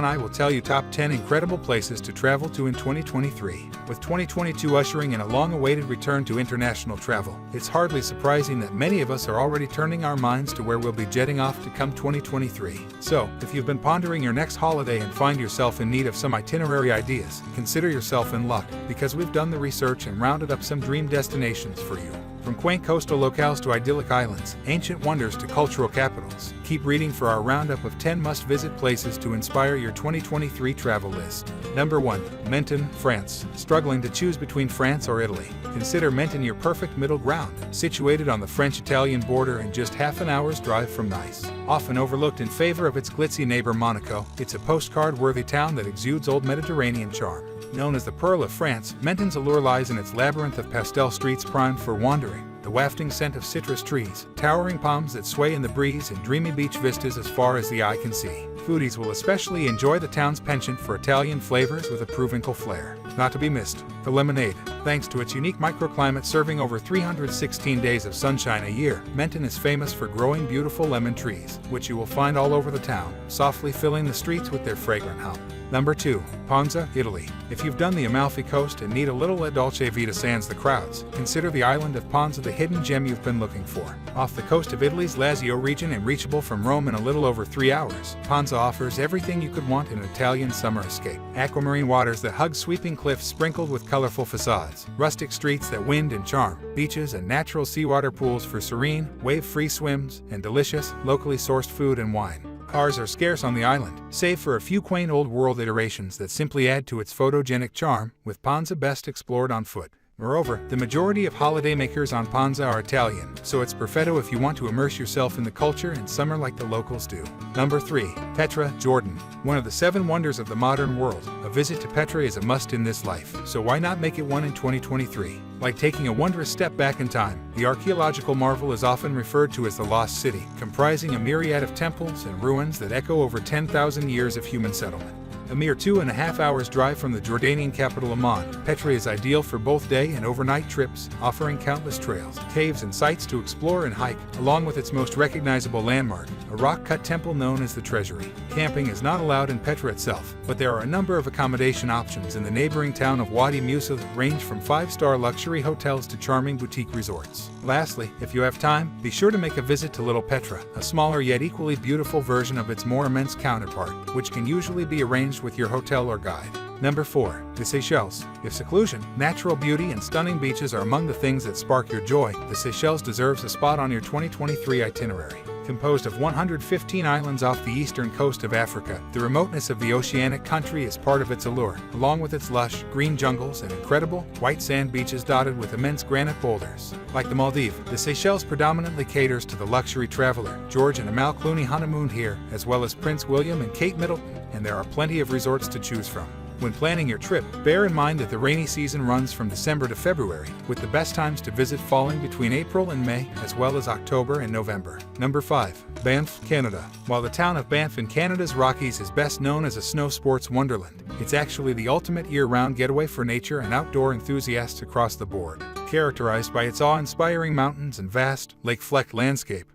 and I will tell you top 10 incredible places to travel to in 2023. With 2022 ushering in a long-awaited return to international travel, it's hardly surprising that many of us are already turning our minds to where we'll be jetting off to come 2023. So, if you've been pondering your next holiday and find yourself in need of some itinerary ideas, consider yourself in luck, because we've done the research and rounded up some dream destinations for you. From quaint coastal locales to idyllic islands, ancient wonders to cultural capitals, keep reading for our roundup of 10 must-visit places to inspire your 2023 travel list. Number 1. Menton, France. Struggling to choose between France or Italy? Consider Menton your perfect middle ground. Situated on the French-Italian border and just half an hour's drive from Nice. Often overlooked in favor of its glitzy neighbor Monaco, it's a postcard-worthy town that exudes old Mediterranean charm. Known as the Pearl of France, Menton's allure lies in its labyrinth of pastel streets primed for wandering. The wafting scent of citrus trees, towering palms that sway in the breeze, and dreamy beach vistas as far as the eye can see. Foodies will especially enjoy the town's penchant for Italian flavors with a Provençal flair. Not to be missed, the lemonade. Thanks to its unique microclimate serving over 316 days of sunshine a year, Menton is famous for growing beautiful lemon trees, which you will find all over the town, softly filling the streets with their fragrant hum. Number 2. Ponza, Italy. If you've done the Amalfi Coast and need a little La Dolce Vita sans the crowds, consider the island of Ponza the hidden gem you've been looking for. Off the coast of Italy's Lazio region and reachable from Rome in a little over 3 hours, Ponza offers everything you could want in an Italian summer escape. Aquamarine waters that hug sweeping cliffs sprinkled with colorful facades, rustic streets that wind and charm, beaches and natural seawater pools for serene, wave-free swims, and delicious, locally sourced food and wine. Cars are scarce on the island, save for a few quaint old-world iterations that simply add to its photogenic charm, with Ponza best explored on foot. Moreover, the majority of holidaymakers on Ponza are Italian, so it's perfetto if you want to immerse yourself in the culture in summer like the locals do. Number 3. Petra, Jordan. One of the 7 wonders of the modern world, a visit to Petra is a must in this life, so why not make it one in 2023? Like taking a wondrous step back in time, the archaeological marvel is often referred to as the Lost City, comprising a myriad of temples and ruins that echo over 10,000 years of human settlement. A mere 2.5 hours drive from the Jordanian capital Amman, Petra is ideal for both day and overnight trips, offering countless trails, caves and sites to explore and hike, along with its most recognizable landmark, a rock-cut temple known as the Treasury. Camping is not allowed in Petra itself, but there are a number of accommodation options in the neighboring town of Wadi Musa that range from 5-star luxury hotels to charming boutique resorts. Lastly, if you have time, be sure to make a visit to Little Petra, a smaller yet equally beautiful version of its more immense counterpart, which can usually be arranged with your hotel or guide. Number 4. The Seychelles. If seclusion, natural beauty, and stunning beaches are among the things that spark your joy, the Seychelles deserves a spot on your 2023 itinerary. Composed of 115 islands off the eastern coast of Africa, the remoteness of the oceanic country is part of its allure, along with its lush, green jungles and incredible, white sand beaches dotted with immense granite boulders. Like the Maldives, the Seychelles predominantly caters to the luxury traveler. George and Amal Clooney honeymooned here, as well as Prince William and Kate Middleton, and there are plenty of resorts to choose from. When planning your trip, bear in mind that the rainy season runs from December to February, with the best times to visit falling between April and May, as well as October and November. Number 5. Banff, Canada. While the town of Banff in Canada's Rockies is best known as a snow sports wonderland, it's actually the ultimate year-round getaway for nature and outdoor enthusiasts across the board. Characterized by its awe-inspiring mountains and vast, lake-flecked landscape,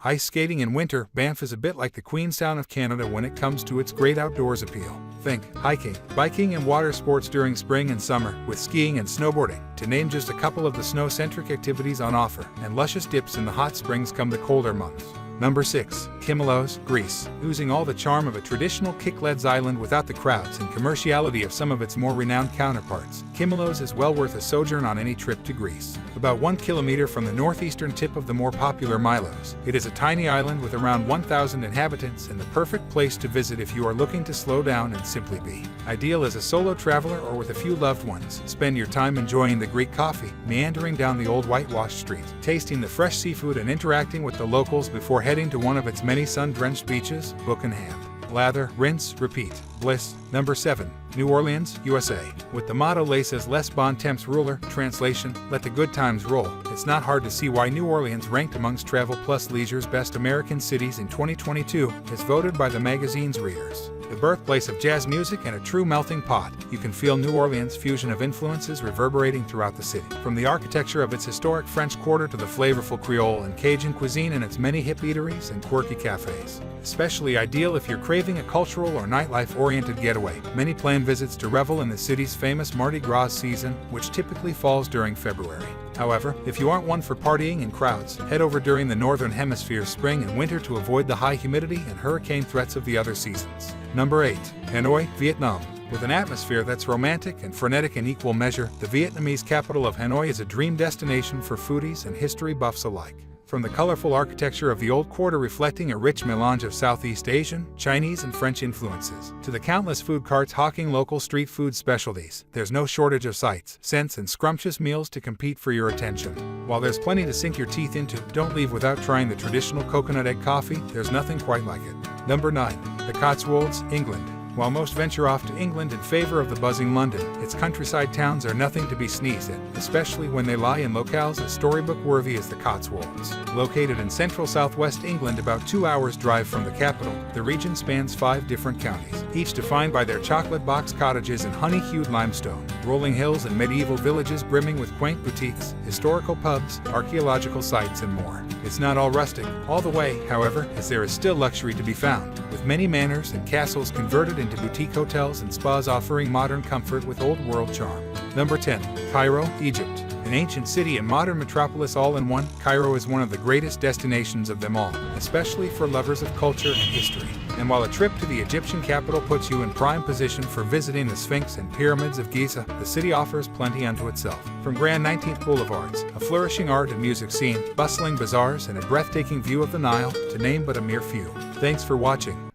ice skating in winter, Banff is a bit like the Queenstown of Canada when it comes to its great outdoors appeal. Think hiking, biking, and water sports during spring and summer, with skiing and snowboarding, to name just a couple of the snow-centric activities on offer, and luscious dips in the hot springs come the colder months. Number 6. Kymilos, Greece. Oozing all the charm of a traditional Kyklades island without the crowds and commerciality of some of its more renowned counterparts, Kymilos is well worth a sojourn on any trip to Greece. About 1 kilometer from the northeastern tip of the more popular Milos, it is a tiny island with around 1,000 inhabitants and the perfect place to visit if you are looking to slow down and simply be. Ideal as a solo traveler or with a few loved ones, spend your time enjoying the Greek coffee, meandering down the old whitewashed streets, tasting the fresh seafood and interacting with the locals before heading to one of its many sun-drenched beaches, book in hand. Lather, rinse, repeat. Bliss. Number 7. New Orleans, USA. With the motto "Les bon temps ruler," translation, let the good times roll, it's not hard to see why New Orleans ranked amongst Travel Plus Leisure's best American cities in 2022, as voted by the magazine's readers. the birthplace of jazz music and a true melting pot. You can feel New Orleans' fusion of influences reverberating throughout the city. From the architecture of its historic French Quarter to the flavorful Creole and Cajun cuisine and its many hip eateries and quirky cafes. Especially ideal if you're craving a cultural or nightlife-oriented getaway. Many plan visits to revel in the city's famous Mardi Gras season, which typically falls during February. However, if you aren't one for partying in crowds, head over during the Northern Hemisphere spring and winter to avoid the high humidity and hurricane threats of the other seasons. Number 8. Hanoi, Vietnam. With an atmosphere that's romantic and frenetic in equal measure, the Vietnamese capital of Hanoi is a dream destination for foodies and history buffs alike. From the colorful architecture of the old quarter reflecting a rich melange of Southeast Asian, Chinese, and French influences, to the countless food carts hawking local street food specialties, there's no shortage of sights, scents, and scrumptious meals to compete for your attention. While there's plenty to sink your teeth into, don't leave without trying the traditional coconut egg coffee. There's nothing quite like it. Number 9. The Cotswolds, England. While most venture off to England in favor of the buzzing London, its countryside towns are nothing to be sneezed at, especially when they lie in locales as storybook-worthy as the Cotswolds. Located in central southwest England about 2 hours' drive from the capital, the region spans 5 different counties, each defined by their chocolate box cottages and honey-hued limestone, rolling hills and medieval villages brimming with quaint boutiques, historical pubs, archaeological sites, and more. It's not all rustic all the way, however, as there is still luxury to be found, with many manors and castles converted into boutique hotels and spas offering modern comfort with old-world charm. Number 10. Cairo, Egypt. An ancient city and modern metropolis all in one, Cairo is one of the greatest destinations of them all, especially for lovers of culture and history. And while a trip to the Egyptian capital puts you in prime position for visiting the Sphinx and pyramids of Giza, the city offers plenty unto itself. From grand 19th boulevards, a flourishing art and music scene, bustling bazaars, and a breathtaking view of the Nile, to name but a mere few. Thanks for watching.